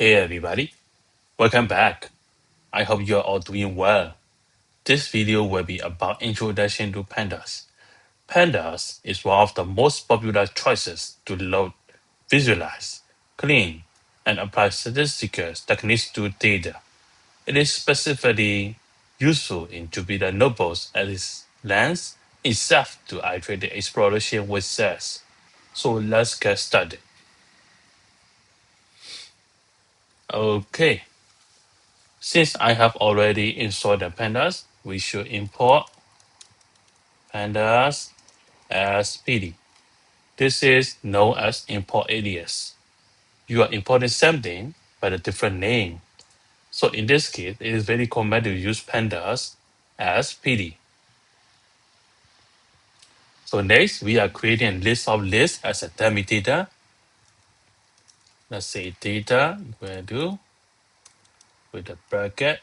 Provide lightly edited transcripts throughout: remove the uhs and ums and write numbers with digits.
Hey everybody, welcome back. I hope you're all doing well. This video will be about introduction to Pandas. Pandas is one of the most popular choices to load, visualize, clean, and apply statistical techniques to data. It is specifically useful in Jupyter notebooks as it lends itself to iterative exploration with sets. So let's get started. Okay, since I have already installed the pandas, we should import pandas as PD. This is known as import alias. You are importing something by a different name. So in this case, it is very common to use pandas as PD. So next, we are creating a list of lists as a dummy data. Let's say data equal to with a bracket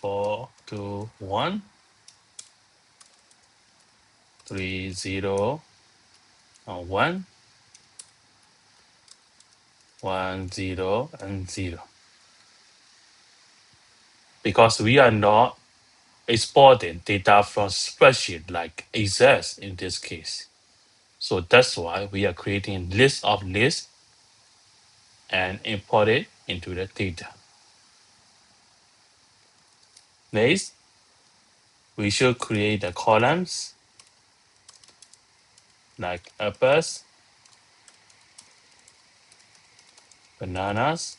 4, 2, 1, 3, 0, 1, 1, 0, and 0. Because we are not exporting data from spreadsheet like Excel in this case. So that's why we are creating list of lists and import it into the data. Next, we should create the columns like apples, bananas,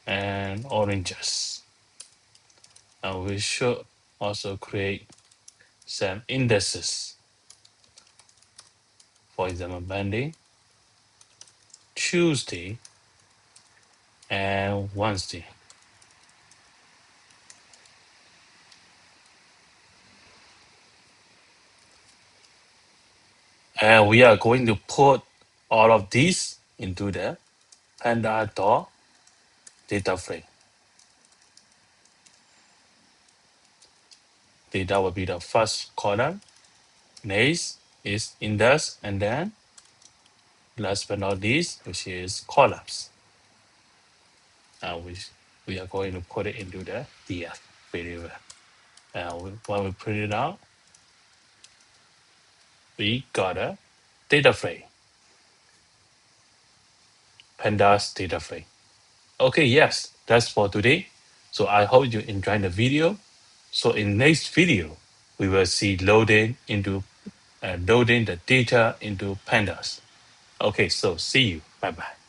and oranges. And we should also create some indices. For example, Monday, Tuesday, and Wednesday. And we are going to put all of these into the panda.data frame. Data will be the first column. Next is index, and then last but not least, which is columns. And we are going to put it into the df variable. And when we print it out, we got a data frame, pandas data frame. Okay, yes, that's for today. So I hope you enjoyed the video. So in next video, we will see loading the data into pandas. Okay, so see you. Bye bye.